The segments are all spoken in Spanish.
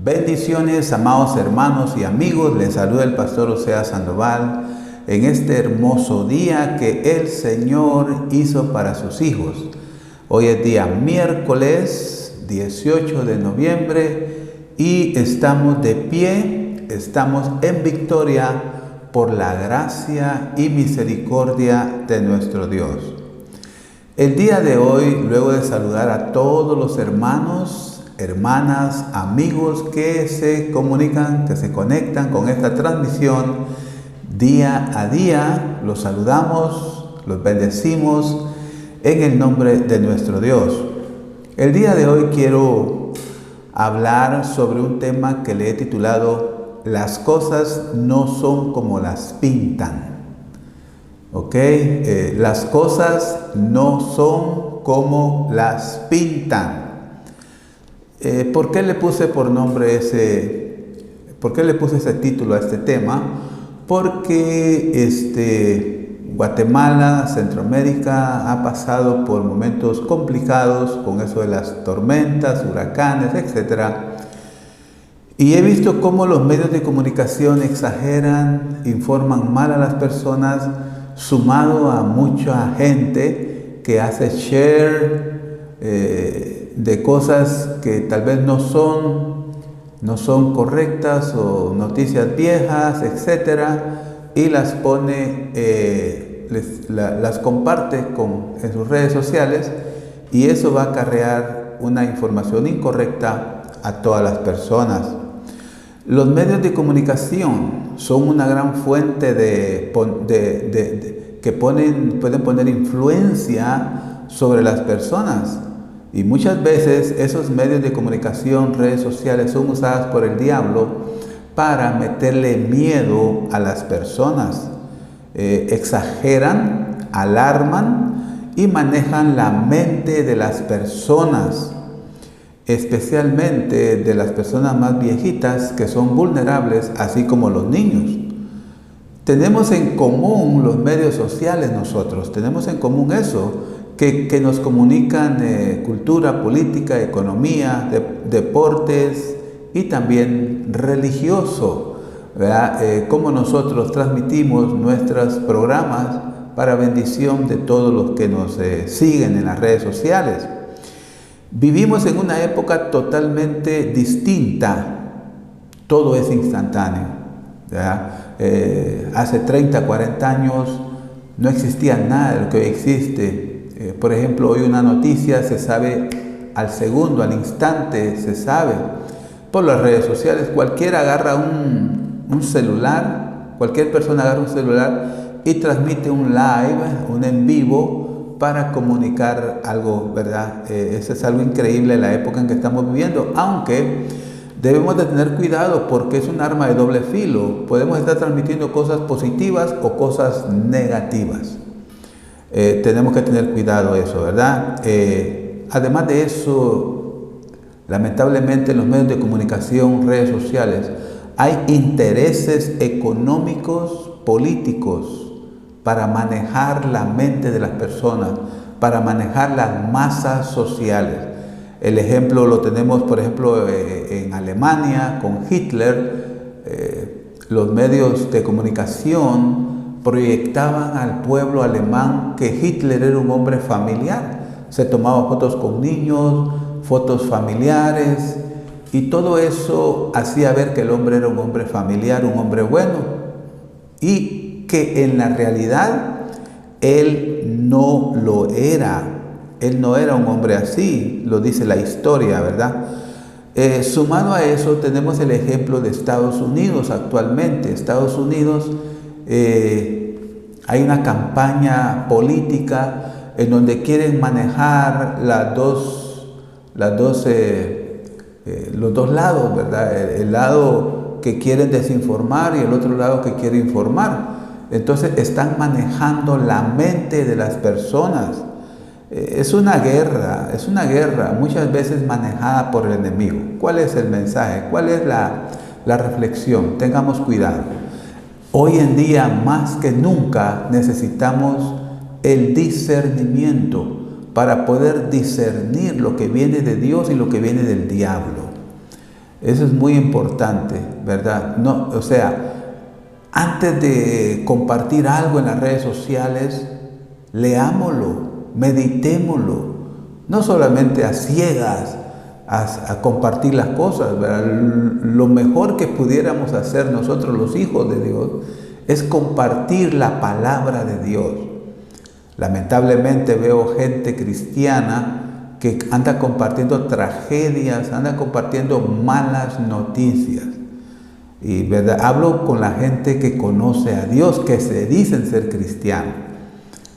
Bendiciones, amados hermanos y amigos, les saluda el pastor Oseas Sandoval en este hermoso día que el Señor hizo para sus hijos. Hoy es día miércoles 18 de noviembre y estamos de pie, estamos en victoria por la gracia y misericordia de nuestro Dios. El día de hoy, luego de saludar a todos los hermanos, hermanas, amigos que se comunican, que se conectan con esta transmisión día a día, los saludamos, los bendecimos en el nombre de nuestro Dios. El día de hoy quiero hablar sobre un tema que le he titulado "Las cosas no son como las pintan". ¿Ok? Las cosas no son como las pintan. ¿Por qué le puse ese título a este tema? Porque Guatemala, Centroamérica ha pasado por momentos complicados con eso de las tormentas, huracanes, etc. Y he visto cómo los medios de comunicación exageran, informan mal a las personas, sumado a mucha gente que hace share de cosas que tal vez no son correctas o noticias viejas, etcétera, y las pone, las comparte en sus redes sociales, y eso va a acarrear una información incorrecta a todas las personas. Los medios de comunicación son una gran fuente que pueden poner influencia sobre las personas. Y muchas veces esos medios de comunicación, redes sociales, son usadas por el diablo para meterle miedo a las personas. Exageran, alarman y manejan la mente de las personas, especialmente de las personas más viejitas que son vulnerables, así como los niños. Tenemos en común los medios sociales nosotros, tenemos en común eso, que nos comunican cultura, política, economía, deportes y también religioso, ¿verdad? Cómo nosotros transmitimos nuestros programas para bendición de todos los que nos siguen en las redes sociales. Vivimos en una época totalmente distinta, todo es instantáneo, ¿verdad? Hace 30, 40 años no existía nada de lo que hoy existe. Por ejemplo, hoy una noticia se sabe al segundo, al instante, se sabe por las redes sociales. Cualquiera agarra un celular, cualquier persona agarra un celular y transmite un live, un en vivo, para comunicar algo, ¿verdad? Eso es algo increíble en la época en que estamos viviendo, aunque debemos de tener cuidado porque es un arma de doble filo. Podemos estar transmitiendo cosas positivas o cosas negativas. Tenemos que tener cuidado eso, ¿verdad? Además de eso, lamentablemente en los medios de comunicación, redes sociales, hay intereses económicos, políticos, para manejar la mente de las personas, para manejar las masas sociales. El ejemplo lo tenemos, por ejemplo, en Alemania, con Hitler. Los medios de comunicación proyectaban al pueblo alemán que Hitler era un hombre familiar. Se tomaban fotos con niños, fotos familiares, y todo eso hacía ver que el hombre era un hombre familiar, un hombre bueno, y que en la realidad él no lo era. Él no era un hombre así, lo dice la historia, ¿verdad? Sumado a eso, tenemos el ejemplo de Estados Unidos actualmente. Estados Unidos, hay una campaña política en donde quieren manejar los dos lados, ¿verdad? El lado que quieren desinformar y el otro lado que quiere informar. Entonces están manejando la mente de las personas. Es una guerra muchas veces manejada por el enemigo. ¿Cuál es el mensaje? ¿Cuál es la reflexión? Tengamos cuidado. Hoy en día, más que nunca, necesitamos el discernimiento para poder discernir lo que viene de Dios y lo que viene del diablo. Eso es muy importante, ¿verdad? No, o sea, antes de compartir algo en las redes sociales, leámoslo, meditémoslo, no solamente a ciegas, a compartir las cosas, ¿verdad? Lo mejor que pudiéramos hacer nosotros los hijos de Dios es compartir la palabra de Dios. Lamentablemente veo gente cristiana que anda compartiendo tragedias, anda compartiendo malas noticias. Y ¿verdad? Hablo con la gente que conoce a Dios, que se dicen ser cristianos.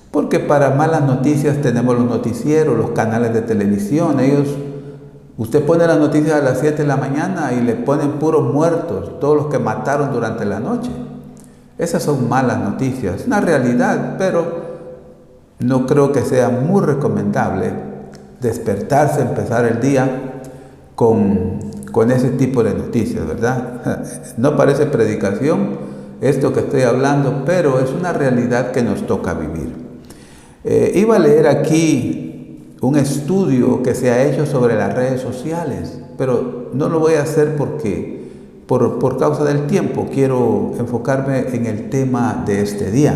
Porque para malas noticias tenemos los noticieros, los canales de televisión. Usted pone las noticias a las 7 de la mañana y le ponen puros muertos, todos los que mataron durante la noche. Esas son malas noticias, una realidad, pero no creo que sea muy recomendable despertarse, empezar el día con ese tipo de noticias, ¿verdad? No parece predicación esto que estoy hablando, pero es una realidad que nos toca vivir. Iba a leer aquí un estudio que se ha hecho sobre las redes sociales, pero no lo voy a hacer porque por causa del tiempo quiero enfocarme en el tema de este día.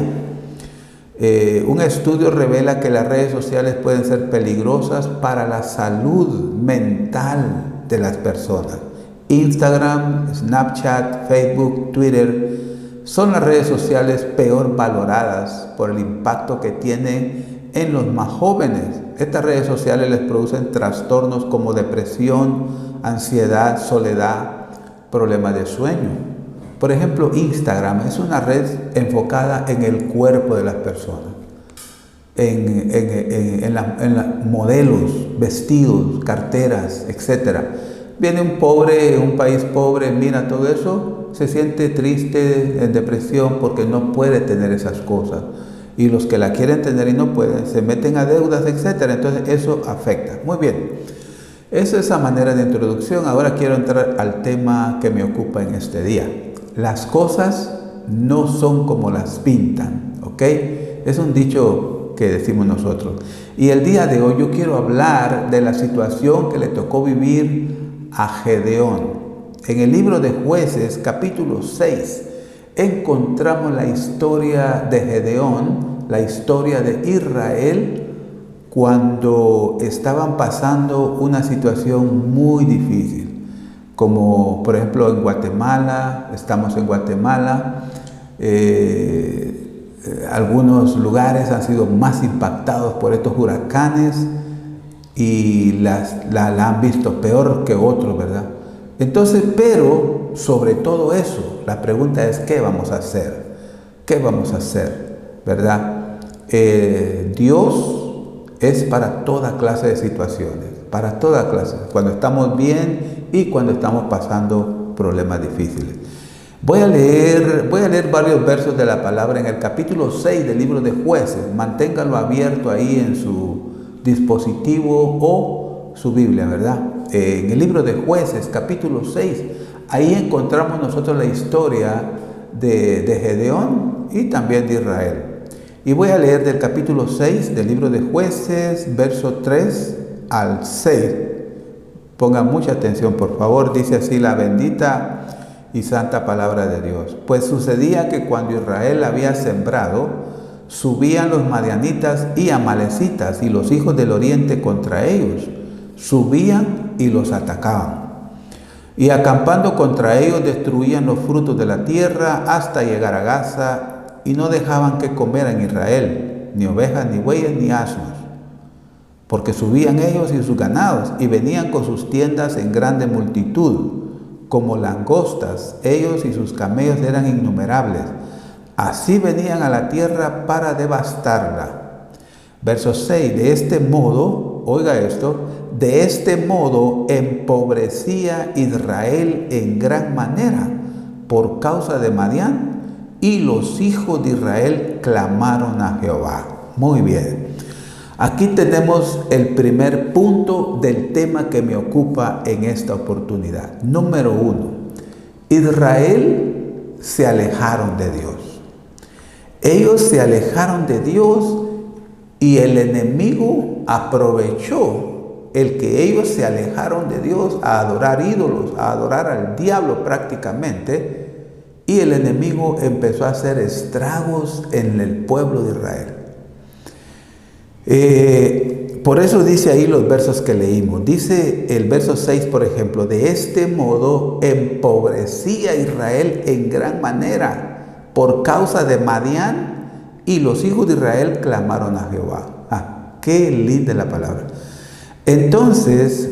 Un estudio revela que las redes sociales pueden ser peligrosas para la salud mental de las personas. Instagram, Snapchat, Facebook, Twitter son las redes sociales peor valoradas por el impacto que tienen en los más jóvenes. Estas redes sociales les producen trastornos como depresión, ansiedad, soledad, problemas de sueño. Por ejemplo, Instagram es una red enfocada en el cuerpo de las personas, en los modelos, vestidos, carteras, etc. Viene un país pobre, mira todo eso, se siente triste, en depresión, porque no puede tener esas cosas. Y los que la quieren tener y no pueden, se meten a deudas, etc. Entonces eso afecta. Muy bien, esa es esa manera de introducción. Ahora quiero entrar al tema que me ocupa en este día. Las cosas no son como las pintan, ¿ok? Es un dicho que decimos nosotros. Y el día de hoy yo quiero hablar de la situación que le tocó vivir a Gedeón. En el libro de Jueces, capítulo 6, encontramos la historia de Gedeón, la historia de Israel, cuando estaban pasando una situación muy difícil. Como por ejemplo en Guatemala, estamos en Guatemala, algunos lugares han sido más impactados por estos huracanes y la han visto peor que otros, ¿verdad? Entonces, pero sobre todo eso, la pregunta es ¿qué vamos a hacer? ¿Qué vamos a hacer? ¿Verdad? Dios es para toda clase de situaciones, para toda clase, cuando estamos bien y cuando estamos pasando problemas difíciles. Voy a leer varios versos de la palabra en el capítulo 6 del libro de Jueces. Manténganlo abierto ahí en su dispositivo o su Biblia, ¿verdad? En el libro de Jueces, capítulo 6, ahí encontramos nosotros la historia de Gedeón y también de Israel. Y voy a leer del capítulo 6 del libro de Jueces, verso 3 al 6. Pongan mucha atención, por favor. Dice así la bendita y santa palabra de Dios. Pues sucedía que cuando Israel había sembrado, subían los madianitas y amalecitas y los hijos del oriente contra ellos. Subían y los atacaban. Y acampando contra ellos destruían los frutos de la tierra hasta llegar a Gaza, y no dejaban que comieran Israel, ni ovejas, ni bueyes, ni asnos, porque subían ellos y sus ganados, y venían con sus tiendas en grande multitud, como langostas. Ellos y sus camellos eran innumerables. Así venían a la tierra para devastarla. Verso 6, de este modo, oiga esto, de este modo empobrecía Israel en gran manera por causa de Madián, y los hijos de Israel clamaron a Jehová. Muy bien. Aquí tenemos el primer punto del tema que me ocupa en esta oportunidad. Número 1. Israel se alejaron de Dios. Ellos se alejaron de Dios y el enemigo aprovechó el que ellos se alejaron de Dios a adorar ídolos, a adorar al diablo prácticamente, y el enemigo empezó a hacer estragos en el pueblo de Israel. Por eso dice ahí los versos que leímos. Dice el verso 6, por ejemplo: de este modo empobrecía Israel en gran manera por causa de Madián, y los hijos de Israel clamaron a Jehová. Qué linda la palabra. Entonces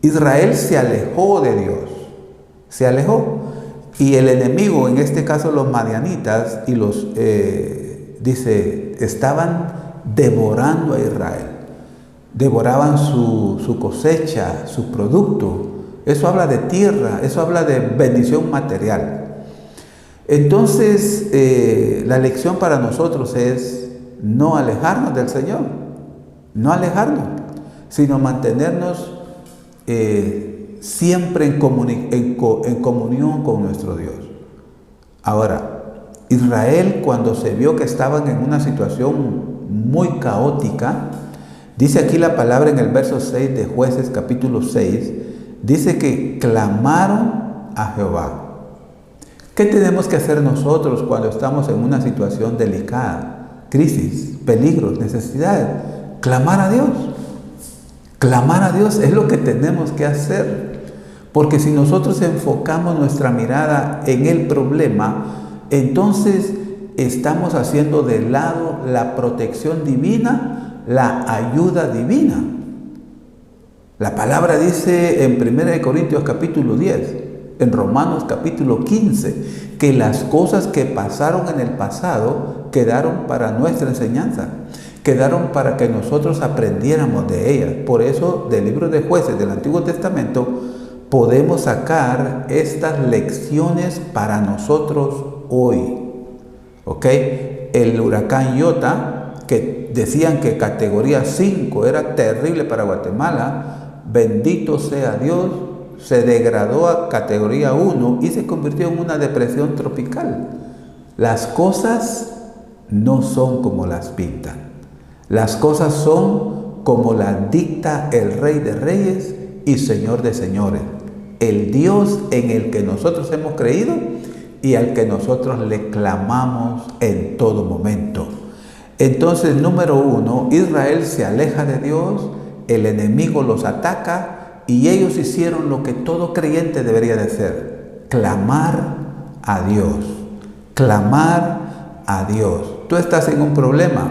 Israel se alejó de Dios, se alejó, y el enemigo, en este caso los madianitas, y los estaban devorando a Israel. Devoraban su cosecha, su producto. Eso habla de tierra, eso habla de bendición material. Entonces, la lección para nosotros es no alejarnos del Señor, no alejarnos, sino mantenernos siempre en comunión con nuestro Dios. Ahora, Israel, cuando se vio que estaban en una situación muy caótica, dice aquí la palabra en el verso 6 de Jueces capítulo 6, dice que clamaron a Jehová. ¿Qué tenemos que hacer nosotros cuando estamos en una situación delicada? Crisis, peligros, necesidades. Clamar a Dios. Clamar a Dios es lo que tenemos que hacer. Porque si nosotros enfocamos nuestra mirada en el problema, entonces estamos haciendo de lado la protección divina, la ayuda divina. La palabra dice en 1 Corintios capítulo 10, en Romanos capítulo 15, que las cosas que pasaron en el pasado quedaron para nuestra enseñanza, quedaron para que nosotros aprendiéramos de ellas. Por eso, del libro de Jueces del Antiguo Testamento, podemos sacar estas lecciones para nosotros hoy. ¿Ok? El huracán Iota, que decían que categoría 5 era terrible para Guatemala, bendito sea Dios, se degradó a categoría 1 y se convirtió en una depresión tropical. Las cosas no son como las pintan. Las cosas son como las dicta el Rey de Reyes y Señor de Señores, el Dios en el que nosotros hemos creído y al que nosotros le clamamos en todo momento. Entonces, número 1, Israel se aleja de Dios, el enemigo los ataca, y ellos hicieron lo que todo creyente debería de hacer: clamar a Dios. Clamar a Dios. Tú estás en un problema,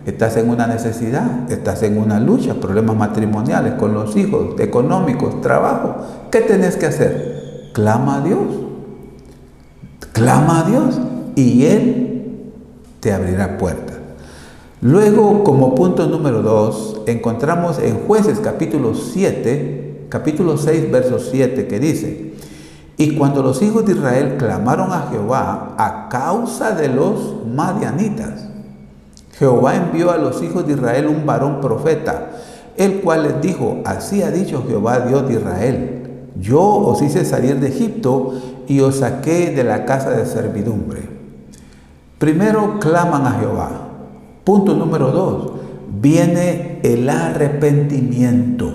estás en una necesidad, estás en una lucha, problemas matrimoniales con los hijos, económicos, trabajo. ¿Qué tenés que hacer? Clama a Dios. Clama a Dios y Él te abrirá puertas. Luego, como punto número 2, encontramos en Jueces capítulo 6, verso 7, que dice: y cuando los hijos de Israel clamaron a Jehová a causa de los madianitas, Jehová envió a los hijos de Israel un varón profeta, el cual les dijo: así ha dicho Jehová, Dios de Israel, yo os hice salir de Egipto y os saqué de la casa de servidumbre. Primero claman a Jehová. Punto número 2, viene el arrepentimiento.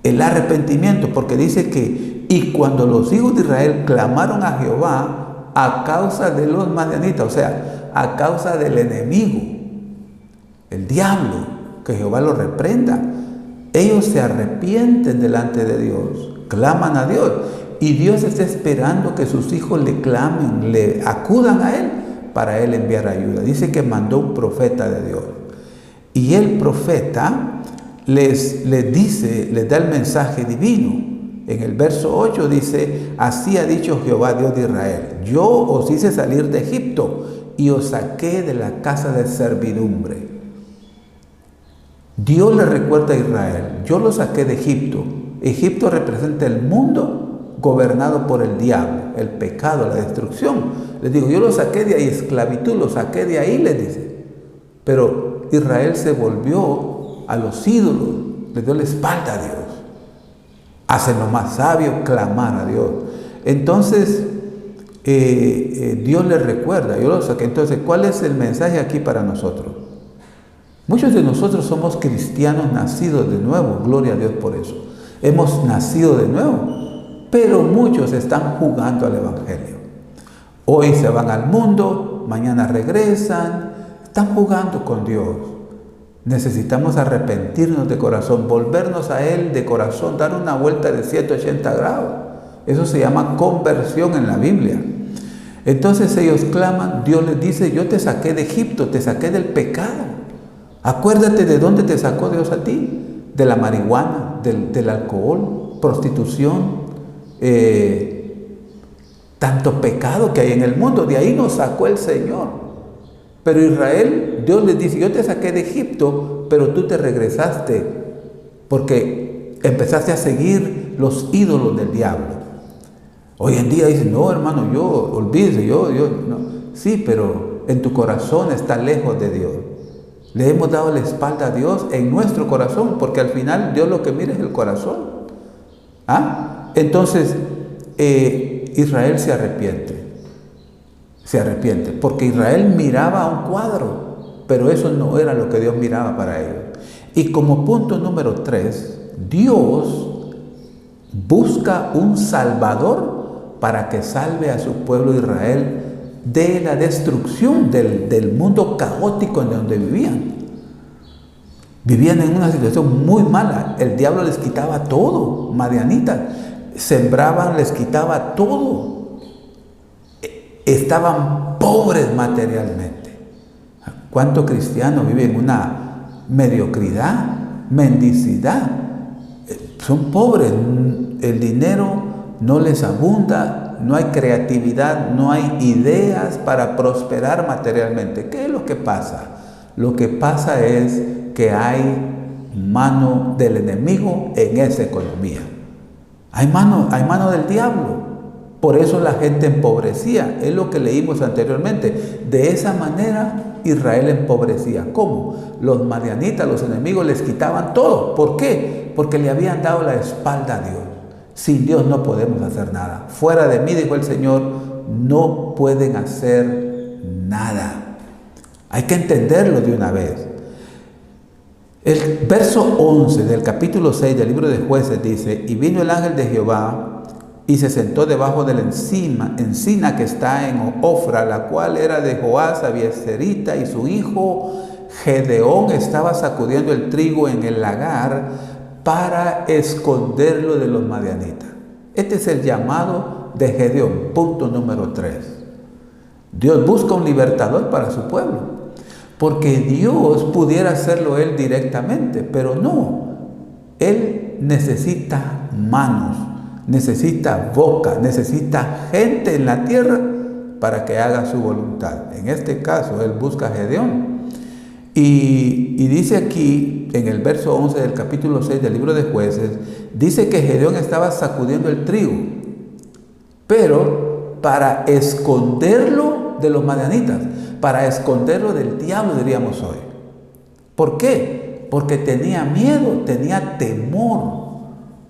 El arrepentimiento, porque dice que y cuando los hijos de Israel clamaron a Jehová a causa de los madianitas, o sea, a causa del enemigo, el diablo, que Jehová lo reprenda, ellos se arrepienten delante de Dios, claman a Dios, y Dios está esperando que sus hijos le clamen, le acudan a Él para Él enviar ayuda. Dice que mandó un profeta de Dios, y el profeta les dice, les da el mensaje divino. En el verso 8 dice: así ha dicho Jehová, Dios de Israel, yo os hice salir de Egipto y os saqué de la casa de servidumbre. Dios le recuerda a Israel: yo lo saqué de Egipto. Egipto representa el mundo gobernado por el diablo, el pecado, la destrucción. Les digo, yo lo saqué de ahí, esclavitud, lo saqué de ahí, les dice. Pero Israel se volvió a los ídolos, le dio la espalda a Dios. Hacen lo más sabio, clamar a Dios. Entonces, Dios les recuerda, yo lo saqué. Entonces, ¿cuál es el mensaje aquí para nosotros? Muchos de nosotros somos cristianos nacidos de nuevo, gloria a Dios por eso. Hemos nacido de nuevo, pero muchos están jugando al Evangelio. Hoy se van al mundo, mañana regresan, están jugando con Dios. Necesitamos arrepentirnos de corazón, volvernos a Él de corazón, dar una vuelta de 180 grados. Eso se llama conversión en la Biblia. Entonces ellos claman, Dios les dice, yo te saqué de Egipto, te saqué del pecado. Acuérdate de dónde te sacó Dios a ti, de la marihuana, del alcohol, prostitución, tanto pecado que hay en el mundo, de ahí nos sacó el Señor. Pero Israel, Dios les dice, yo te saqué de Egipto, pero tú te regresaste porque empezaste a seguir los ídolos del diablo. Hoy en día dicen, no hermano, olvídese, no. Sí, pero en tu corazón está lejos de Dios. Le hemos dado la espalda a Dios en nuestro corazón, porque al final Dios lo que mira es el corazón. Entonces, Israel se arrepiente, porque Israel miraba un cuadro, pero eso no era lo que Dios miraba para ellos. Y como punto número 3, Dios busca un salvador para que salve a su pueblo Israel de la destrucción del mundo caótico en donde vivían. Vivían en una situación muy mala. El diablo les quitaba todo, madianitas. Sembraban, les quitaba todo. Estaban pobres materialmente. ¿Cuántos cristianos viven en una mediocridad, mendicidad? Son pobres. El dinero no les abunda, no hay creatividad, no hay ideas para prosperar materialmente. ¿Qué es lo que pasa? Lo que pasa es que hay mano del enemigo en esa economía. Hay mano del diablo. Por eso la gente empobrecía. Es lo que leímos anteriormente. De esa manera Israel empobrecía. ¿Cómo? Los madianitas, los enemigos, les quitaban todo. ¿Por qué? Porque le habían dado la espalda a Dios. Sin Dios no podemos hacer nada. Fuera de mí, dijo el Señor, no pueden hacer nada. Hay que entenderlo de una vez. El verso 11 del capítulo 6 del libro de Jueces dice, y vino el ángel de Jehová y se sentó debajo de la encina que está en Ofra, la cual era de Joás Abieserita, y su hijo Gedeón estaba sacudiendo el trigo en el lagar para esconderlo de los madianitas. Este es el llamado de Gedeón, punto número 3. Dios busca un libertador para su pueblo. Porque Dios pudiera hacerlo Él directamente, pero no. Él necesita manos, necesita boca, necesita gente en la tierra para que haga su voluntad. En este caso, Él busca a Gedeón. Y dice aquí, en el verso 11 del capítulo 6 del libro de Jueces, dice que Gedeón estaba sacudiendo el trigo, pero para esconderlo de los madianitas, para esconderlo del diablo, diríamos hoy. ¿Por qué? Porque tenía miedo, tenía temor.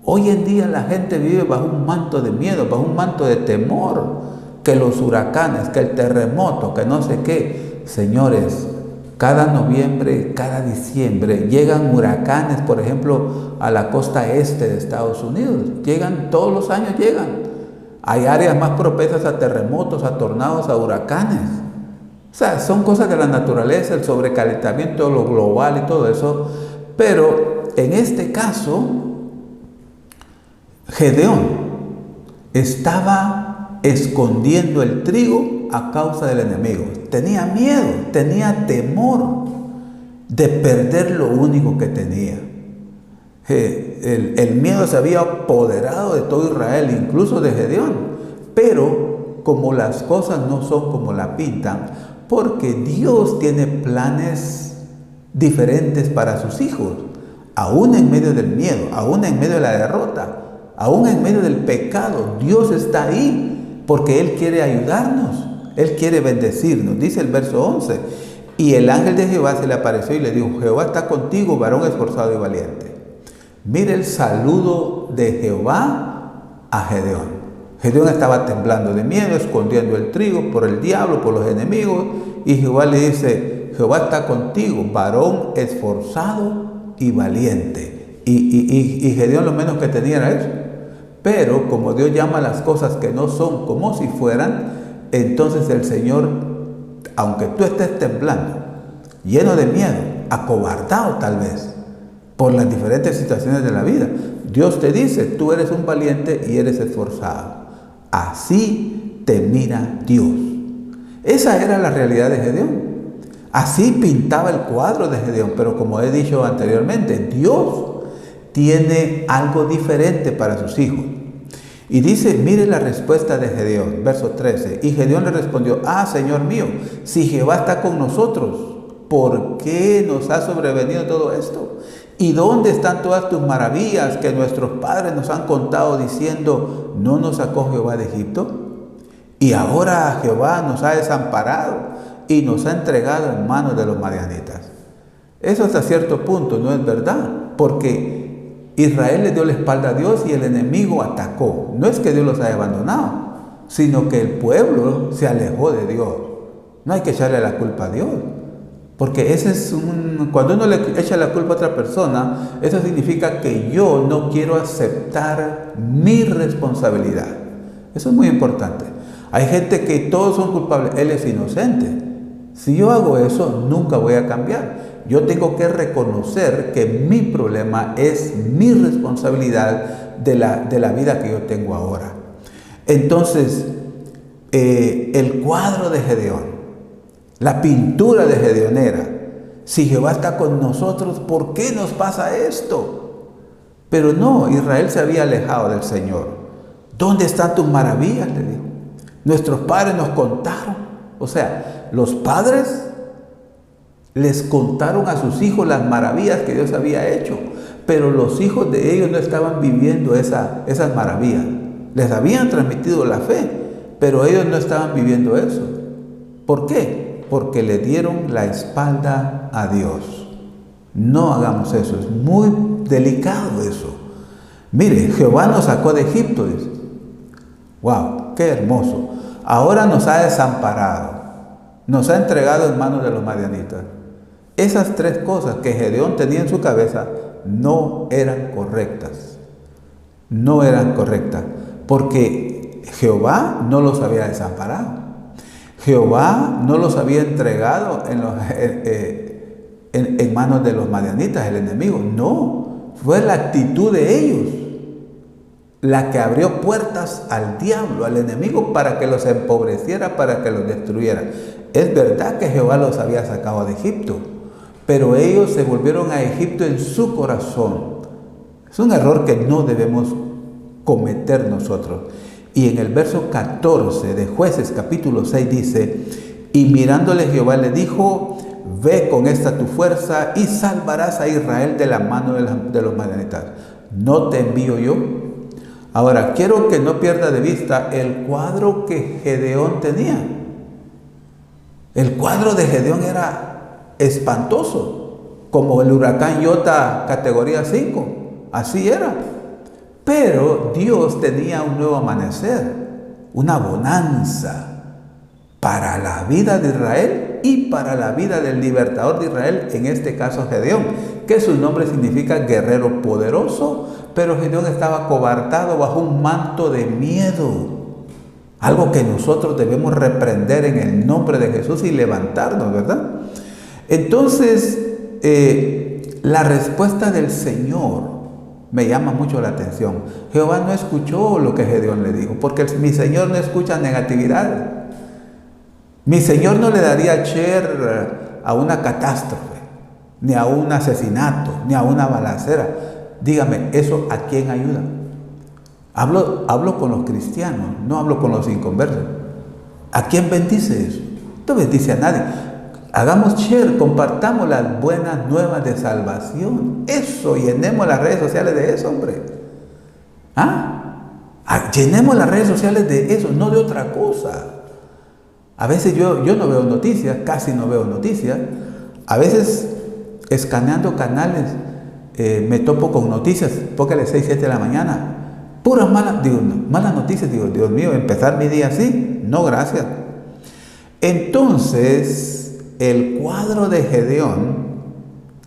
Hoy en día la gente vive bajo un manto de miedo, bajo un manto de temor, que los huracanes, que el terremoto, que no sé qué. Señores, cada noviembre, cada diciembre llegan huracanes, por ejemplo, a la costa este de Estados Unidos. Llegan, todos los años llegan. Hay áreas más propensas a terremotos, a tornados, a huracanes. O sea, son cosas de la naturaleza, el sobrecalentamiento, lo global y todo eso. Pero en este caso, Gedeón estaba escondiendo el trigo a causa del enemigo. Tenía miedo, tenía temor de perder lo único que tenía. El miedo se había apoderado de todo Israel, incluso de Gedeón. Pero como las cosas no son como la pintan, porque Dios tiene planes diferentes para sus hijos, aún en medio del miedo, aún en medio de la derrota, aún en medio del pecado. Dios está ahí porque Él quiere ayudarnos, Él quiere bendecirnos. Dice el verso 11, y el ángel de Jehová se le apareció y le dijo, Jehová está contigo, varón esforzado y valiente. Mire el saludo de Jehová a Gedeón. Gedeón estaba temblando de miedo, escondiendo el trigo por el diablo, por los enemigos, y Jehová le dice, Jehová está contigo, varón esforzado y valiente. Y Gedeón lo menos que tenía era eso. Pero como Dios llama las cosas que no son como si fueran, entonces el Señor, aunque tú estés temblando, lleno de miedo, acobardado tal vez, por las diferentes situaciones de la vida, Dios te dice, tú eres un valiente y eres esforzado. Así te mira Dios. Esa era la realidad de Gedeón. Así pintaba el cuadro de Gedeón, pero como he dicho anteriormente, Dios tiene algo diferente para sus hijos. Y dice, mire la respuesta de Gedeón, verso 13. Y Gedeón le respondió, Señor mío, si Jehová está con nosotros, ¿por qué nos ha sobrevenido todo esto? ¿Y dónde están todas tus maravillas que nuestros padres nos han contado diciendo, no nos sacó Jehová de Egipto? Y ahora Jehová nos ha desamparado y nos ha entregado en manos de los madianitas. Eso hasta cierto punto no es verdad, porque Israel le dio la espalda a Dios y el enemigo atacó. No es que Dios los haya abandonado, sino que el pueblo se alejó de Dios. No hay que echarle la culpa a Dios, porque cuando uno le echa la culpa a otra persona, eso significa que yo no quiero aceptar mi responsabilidad. Eso es muy importante. Hay gente que todos son culpables, él es inocente. Si yo hago eso, nunca voy a cambiar. Yo tengo que reconocer que mi problema es mi responsabilidad de la vida que yo tengo ahora. Entonces, el cuadro de Gedeón, la pintura de Gedeón era, si Jehová está con nosotros, ¿por qué nos pasa esto? Pero no, Israel se había alejado del Señor. ¿Dónde están tus maravillas?, le dijo. Nuestros padres nos contaron. O sea, los padres les contaron a sus hijos las maravillas que Dios había hecho, pero los hijos de ellos no estaban viviendo esas maravillas. Les habían transmitido la fe, pero ellos no estaban viviendo eso. ¿Por qué? Porque le dieron la espalda a Dios. No hagamos eso, es muy delicado eso. Mire, Jehová nos sacó de Egipto, dice. ¡Wow! ¡Qué hermoso! Ahora nos ha desamparado, nos ha entregado en manos de los madianitas. Esas tres cosas que Gedeón tenía en su cabeza no eran correctas. No eran correctas, porque Jehová no los había desamparado. Jehová no los había entregado en manos de los madianitas, el enemigo. No, fue la actitud de ellos la que abrió puertas al diablo, al enemigo, para que los empobreciera, para que los destruyera. Es verdad que Jehová los había sacado de Egipto, pero ellos se volvieron a Egipto en su corazón. Es un error que no debemos cometer nosotros. Y en el verso 14 de Jueces capítulo 6 dice, y mirándole Jehová le dijo, ve con esta tu fuerza y salvarás a Israel de la mano de los madianitas. ¿No te envío yo? Ahora, quiero que no pierda de vista el cuadro que Gedeón tenía. El cuadro de Gedeón era espantoso, como el huracán Iota categoría 5, así era. Pero Dios tenía un nuevo amanecer, una bonanza para la vida de Israel y para la vida del libertador de Israel, en este caso Gedeón, que su nombre significa guerrero poderoso, pero Gedeón estaba cobardado bajo un manto de miedo, algo que nosotros debemos reprender en el nombre de Jesús y levantarnos, ¿verdad? Entonces, la respuesta del Señor me llama mucho la atención. Jehová no escuchó lo que Gedeón le dijo, porque mi Señor no escucha negatividad. Mi Señor no le daría share a una catástrofe, ni a un asesinato, ni a una balacera. Dígame, ¿eso a quién ayuda? Hablo con los cristianos, no hablo con los inconversos. ¿A quién bendice eso? No bendice a nadie. Hagamos share, compartamos las buenas nuevas de salvación. Eso, llenemos las redes sociales de eso, hombre. Llenemos las redes sociales de eso, no de otra cosa. A veces yo no veo noticias, casi no veo noticias. A veces, escaneando canales, me topo con noticias, póngale 6, 7 de la mañana. Puras malas noticias. Digo, Dios mío, empezar mi día así. No, gracias. Entonces, el cuadro de Gedeón,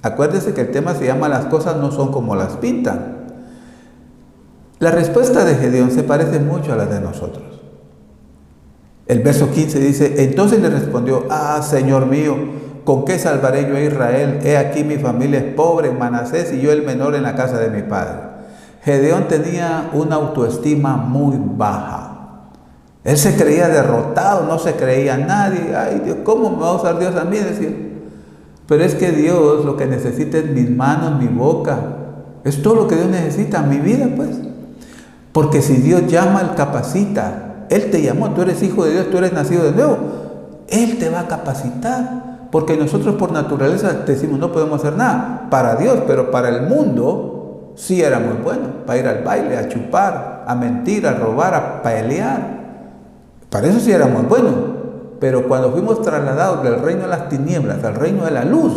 acuérdese que el tema se llama "Las cosas no son como las pintan". La respuesta de Gedeón se parece mucho a la de nosotros. El verso 15 dice: entonces le respondió: Señor mío, ¿con qué salvaré yo a Israel? He aquí mi familia es pobre en Manasés y yo el menor en la casa de mi padre. Gedeón tenía una autoestima muy baja. Él se creía derrotado, no se creía nadie. Ay Dios, ¿cómo me va a usar Dios a mí? Decía. Pero es que Dios lo que necesita es mis manos, mi boca. Es todo lo que Dios necesita, mi vida pues. Porque si Dios llama, Él capacita. Él te llamó, tú eres hijo de Dios, tú eres nacido de nuevo. Él te va a capacitar. Porque nosotros por naturaleza decimos no podemos hacer nada para Dios, pero para el mundo sí éramos buenos. Para ir al baile, a chupar, a mentir, a robar, a pelear. Para eso sí éramos buenos. Pero cuando fuimos trasladados del reino de las tinieblas al reino de la luz,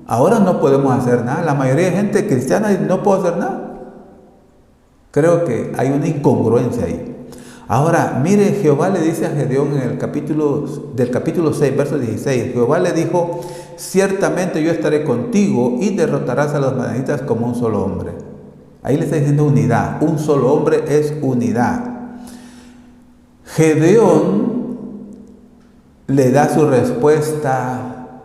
ahora no podemos hacer nada. La mayoría de gente cristiana dice no puedo hacer nada. Creo que hay una incongruencia ahí. Ahora, mire, Jehová le dice a Gedeón en el capítulo 6, verso 16. Jehová le dijo: ciertamente yo estaré contigo y derrotarás a los madianitas como un solo hombre. Ahí le está diciendo unidad. Un solo hombre es unidad. Gedeón le da su respuesta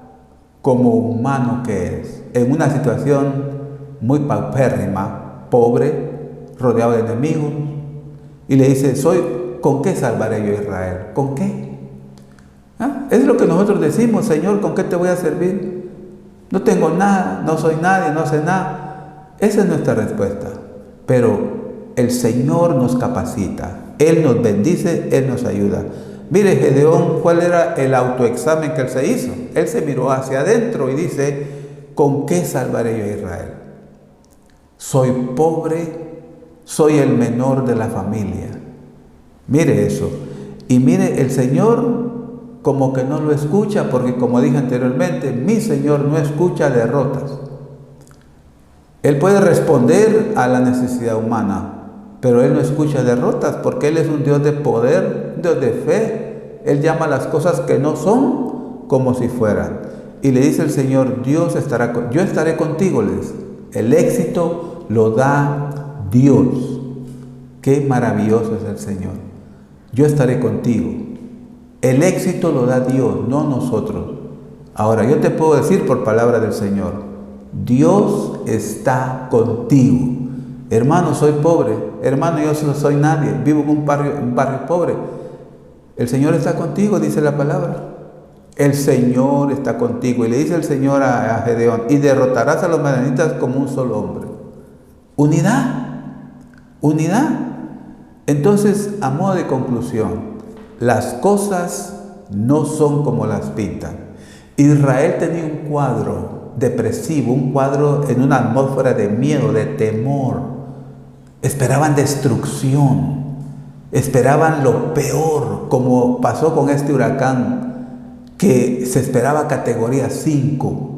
como humano que es, en una situación muy paupérrima, pobre, rodeado de enemigos, y le dice: ¿con qué salvaré yo a Israel? ¿Con qué? Es lo que nosotros decimos: Señor, ¿con qué te voy a servir? No tengo nada, no soy nadie, no sé nada. Esa es nuestra respuesta. Pero el Señor nos capacita, Él nos bendice, Él nos ayuda. Mire, Gedeón, ¿cuál era el autoexamen que él se hizo? Él se miró hacia adentro y dice: ¿con qué salvaré yo a Israel? Soy pobre, soy el menor de la familia. Mire eso. Y mire, el Señor como que no lo escucha, porque como dije anteriormente, mi Señor no escucha derrotas. Él puede responder a la necesidad humana, pero Él no escucha derrotas, porque Él es un Dios de poder, un Dios de fe. Él llama las cosas que no son como si fueran. Y le dice el Señor: yo estaré contigo, le dice. El éxito lo da Dios. Qué maravilloso es el Señor. Yo estaré contigo. El éxito lo da Dios, no nosotros. Ahora, yo te puedo decir por palabra del Señor: Dios está contigo. Hermano, soy pobre. Hermano, yo no soy nadie. Vivo en un barrio pobre. El Señor está contigo, dice la palabra. El Señor está contigo. Y le dice el Señor a Gedeón: y derrotarás a los madianitas como un solo hombre. Unidad. Unidad. Entonces, a modo de conclusión, las cosas no son como las pintan. Israel tenía un cuadro depresivo, un cuadro en una atmósfera de miedo, de temor. Esperaban destrucción, esperaban lo peor, como pasó con este huracán, que se esperaba categoría 5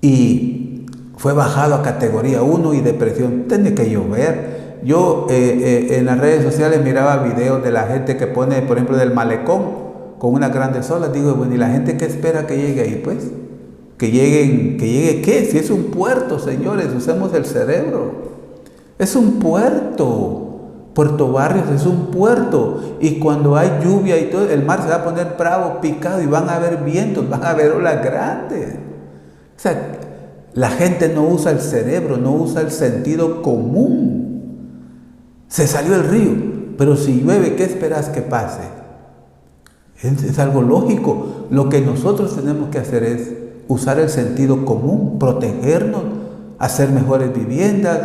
y fue bajado a categoría 1 y depresión. Tiene que llover. Yo en las redes sociales miraba videos de la gente que pone, por ejemplo, del malecón con unas grandes olas. Digo, bueno, ¿y la gente qué espera que llegue ahí? Pues, que llegue ¿qué? Si es un puerto, señores, usemos el cerebro. Es un puerto. Puerto Barrios es un puerto. Y cuando hay lluvia y todo, el mar se va a poner bravo, picado, y van a haber vientos, van a haber olas grandes. O sea, la gente no usa el cerebro, no usa el sentido común. Se salió el río, pero si llueve, ¿qué esperas que pase? Es algo lógico. Lo que nosotros tenemos que hacer es usar el sentido común, protegernos, hacer mejores viviendas,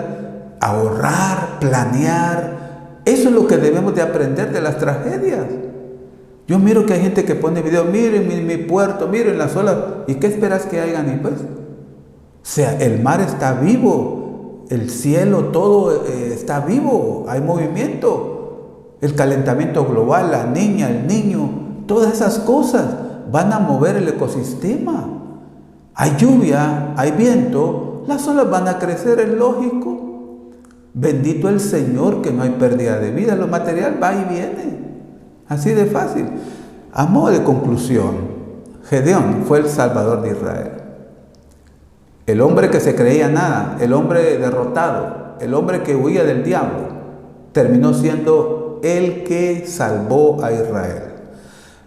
ahorrar, planear. Eso es lo que debemos de aprender de las tragedias. Yo miro que hay gente que pone videos: miren mi puerto, miren las olas. ¿Y qué esperas que hagan? Y pues, o sea, el mar está vivo. El cielo, todo está vivo, hay movimiento. El calentamiento global, la niña, el niño, todas esas cosas van a mover el ecosistema. Hay lluvia, hay viento, las olas van a crecer, es lógico. Bendito el Señor que no hay pérdida de vida, lo material va y viene. Así de fácil. A modo de conclusión, Gedeón fue el salvador de Israel. El hombre que se creía nada, el hombre derrotado, el hombre que huía del diablo, terminó siendo el que salvó a Israel.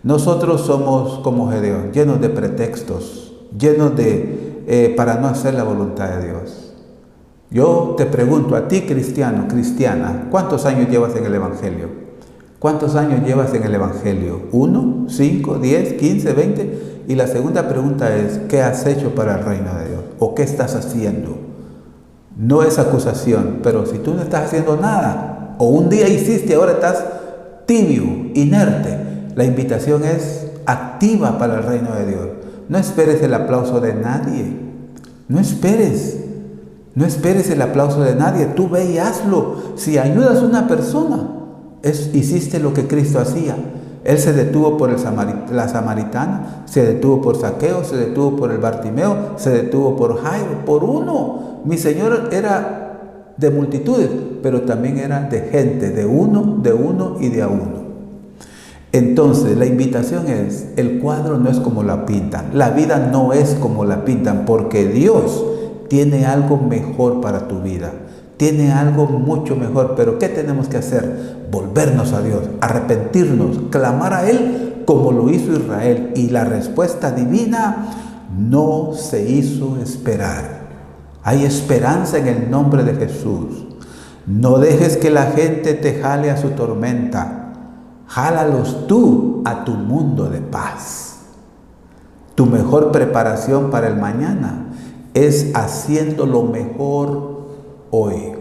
Nosotros somos como Gedeón, llenos de pretextos, llenos de para no hacer la voluntad de Dios. Yo te pregunto a ti, cristiano, cristiana, ¿cuántos años llevas en el Evangelio? ¿Cuántos años llevas en el Evangelio? ¿1, 5, 10, 15, 20? Y la segunda pregunta es, ¿qué has hecho para el reino de Dios? ¿O qué estás haciendo? No es acusación, pero si tú no estás haciendo nada, o un día hiciste y ahora estás tibio, inerte, la invitación es activa para el reino de Dios. No esperes el aplauso de nadie. No esperes el aplauso de nadie. Tú ve y hazlo. Si ayudas a una persona, hiciste lo que Cristo hacía. Él se detuvo por la samaritana, se detuvo por Zaqueo, se detuvo por el Bartimeo, se detuvo por Jairo, por uno. Mi Señor era de multitudes, pero también era de gente, de uno y de a uno. Entonces, la invitación es, el cuadro no es como la pintan, la vida no es como la pintan, porque Dios tiene algo mejor para tu vida, tiene algo mucho mejor. Pero ¿qué tenemos que hacer? Volvernos a Dios, arrepentirnos, clamar a Él como lo hizo Israel, y la respuesta divina no se hizo esperar. Hay esperanza en el nombre de Jesús. No dejes que la gente te jale a su tormenta. Jálalos tú a tu mundo de paz. Tu mejor preparación para el mañana es haciendo lo mejor hoy.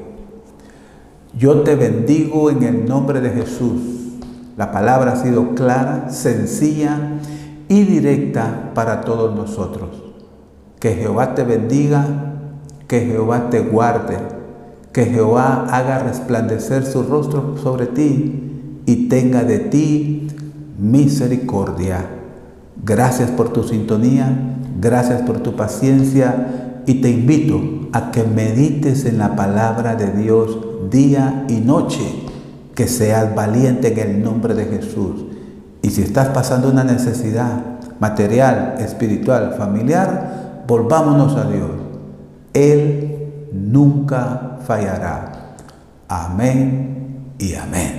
Yo te bendigo en el nombre de Jesús. La palabra ha sido clara, sencilla y directa para todos nosotros. Que Jehová te bendiga, que Jehová te guarde, que Jehová haga resplandecer su rostro sobre ti y tenga de ti misericordia. Gracias por tu sintonía, gracias por tu paciencia, y te invito a que medites en la palabra de Dios día y noche, que seas valiente en el nombre de Jesús. Y si estás pasando una necesidad material, espiritual, familiar, volvámonos a Dios. Él nunca fallará. Amén y amén.